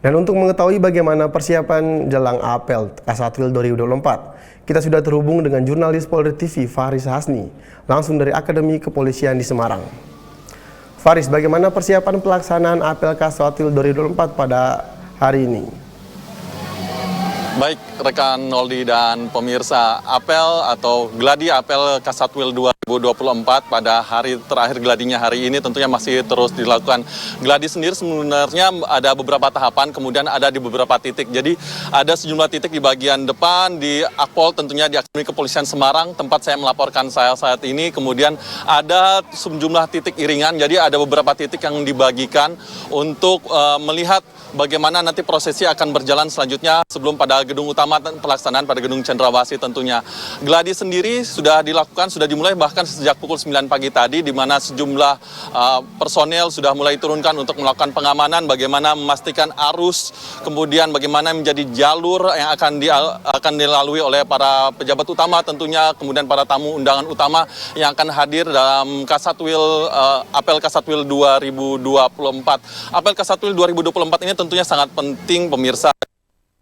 Dan untuk mengetahui bagaimana persiapan jelang apel Kasatwil 2024, kita sudah terhubung dengan jurnalis Polri TV Faris Hasni, langsung dari Akademi Kepolisian di Semarang. Faris, bagaimana persiapan pelaksanaan apel Kasatwil 2024 pada hari ini? Baik rekan Noldi dan pemirsa, apel atau gladi apel Kasatwil 2024 pada hari terakhir gladinya hari ini tentunya masih terus dilakukan. Gladi sendiri sebenarnya ada beberapa tahapan, kemudian ada di beberapa titik. Jadi ada sejumlah titik di bagian depan di Akpol, tentunya di Akademi Kepolisian Semarang, tempat saya melaporkan saya saat ini. Kemudian ada sejumlah titik iringan, jadi ada beberapa titik yang dibagikan untuk melihat bagaimana nanti prosesi akan berjalan selanjutnya sebelum pada gedung utama pelaksanaan pada gedung Cendrawasih tentunya. Gladi sendiri sudah dilakukan, sudah dimulai bahkan sejak pukul 9 pagi tadi, di mana sejumlah personel sudah mulai turunkan untuk melakukan pengamanan, bagaimana memastikan arus, kemudian bagaimana menjadi jalur yang akan dilalui oleh para pejabat utama tentunya, kemudian para tamu undangan utama yang akan hadir dalam Kasatwil apel Kasatwil 2024. Apel Kasatwil 2024 ini tentunya sangat penting pemirsa.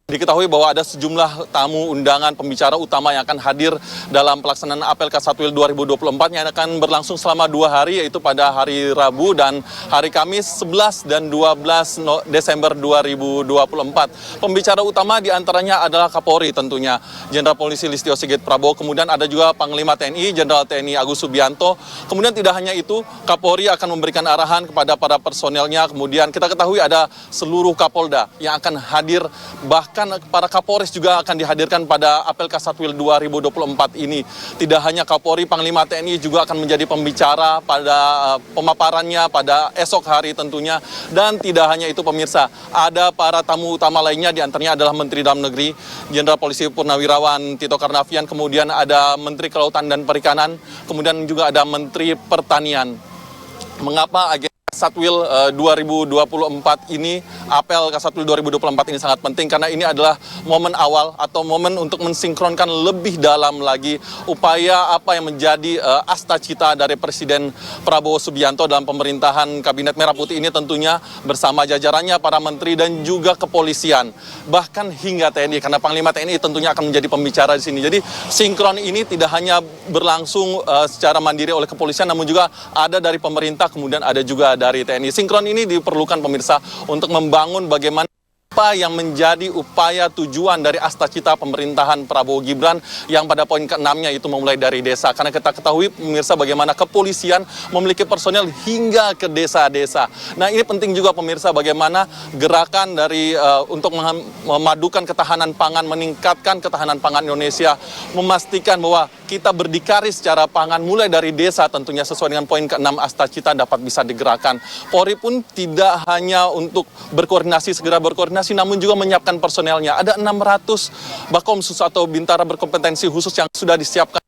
Diketahui bahwa ada sejumlah tamu undangan pembicara utama yang akan hadir dalam pelaksanaan apel Kasatwil 2024 yang akan berlangsung selama 2 hari, yaitu pada hari Rabu dan hari Kamis 11 dan 12 Desember 2024. Pembicara utama diantaranya adalah Kapolri tentunya, Jenderal Polisi Listio Sigit Prabowo, kemudian ada juga Panglima TNI, Jenderal TNI Agus Subianto. Kemudian tidak hanya itu, Kapolri akan memberikan arahan kepada para personelnya, kemudian kita ketahui ada seluruh Kapolda yang akan hadir, bahkan para Kapolres juga akan dihadirkan pada apel Kasatwil 2024 ini. Tidak hanya Kapolri, Panglima TNI juga akan menjadi pembicara pada pemaparannya pada esok hari tentunya. Dan tidak hanya itu pemirsa, ada para tamu utama lainnya, diantaranya adalah Menteri Dalam Negeri, Jenderal Polisi Purnawirawan Tito Karnavian, kemudian ada Menteri Kelautan dan Perikanan, kemudian juga ada Menteri Pertanian. Mengapa agenda Kasatwil 2024 ini, apel Kasatwil 2024 ini sangat penting? Karena ini adalah momen awal atau momen untuk mensinkronkan lebih dalam lagi upaya apa yang menjadi asta cita dari Presiden Prabowo Subianto dalam pemerintahan Kabinet Merah Putih ini, tentunya bersama jajarannya, para menteri dan juga kepolisian, bahkan hingga TNI, karena Panglima TNI tentunya akan menjadi pembicara di sini. Jadi sinkron ini tidak hanya berlangsung secara mandiri oleh kepolisian, namun juga ada dari pemerintah, kemudian ada juga dari TNI. Sinkron ini diperlukan pemirsa untuk membangun bagaimana apa yang menjadi upaya tujuan dari asta cita pemerintahan Prabowo Gibran yang pada poin ke-6-nya itu memulai dari desa. Karena kita ketahui pemirsa bagaimana kepolisian memiliki personel hingga ke desa-desa. Nah, ini penting juga pemirsa bagaimana gerakan dari untuk memadukan ketahanan pangan, meningkatkan ketahanan pangan Indonesia, memastikan bahwa kita berdikari secara pangan mulai dari desa, tentunya sesuai dengan poin ke-6 asta cita dapat bisa digerakkan. Polri pun tidak hanya untuk segera berkoordinasi, namun juga menyiapkan personelnya. Ada 600 Bakomsus atau bintara berkompetensi khusus yang sudah disiapkan,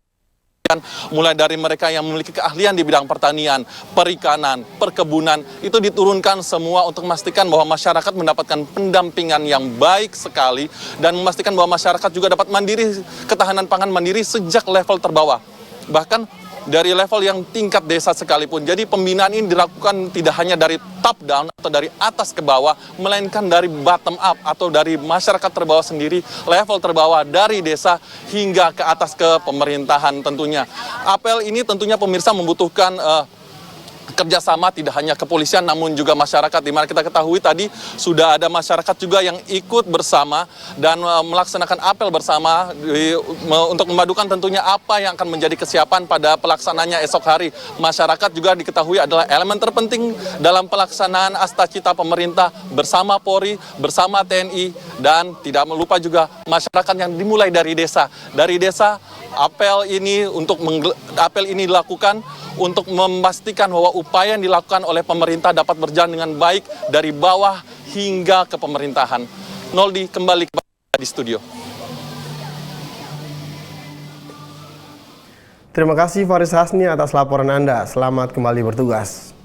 mulai dari mereka yang memiliki keahlian di bidang pertanian, perikanan, perkebunan, itu diturunkan semua untuk memastikan bahwa masyarakat mendapatkan pendampingan yang baik sekali dan memastikan bahwa masyarakat juga dapat mandiri, ketahanan pangan mandiri sejak level terbawah, bahkan dari level yang tingkat desa sekalipun. Jadi pembinaan ini dilakukan tidak hanya dari top down atau dari atas ke bawah, melainkan dari bottom up atau dari masyarakat terbawah sendiri, level terbawah dari desa hingga ke atas ke pemerintahan tentunya. Apel ini tentunya pemirsa membutuhkan kerjasama tidak hanya kepolisian namun juga masyarakat, di mana kita ketahui tadi sudah ada masyarakat juga yang ikut bersama dan melaksanakan apel bersama untuk memadukan tentunya apa yang akan menjadi kesiapan pada pelaksananya esok hari. Masyarakat juga diketahui adalah elemen terpenting dalam pelaksanaan asta cita pemerintah bersama Polri, bersama TNI, dan tidak lupa juga masyarakat yang dimulai dari desa. Dari desa apel ini dilakukan untuk memastikan bahwa upaya yang dilakukan oleh pemerintah dapat berjalan dengan baik dari bawah hingga ke pemerintahan. Noldi, kembali di studio. Terima kasih Faris Hasni atas laporan Anda. Selamat kembali bertugas.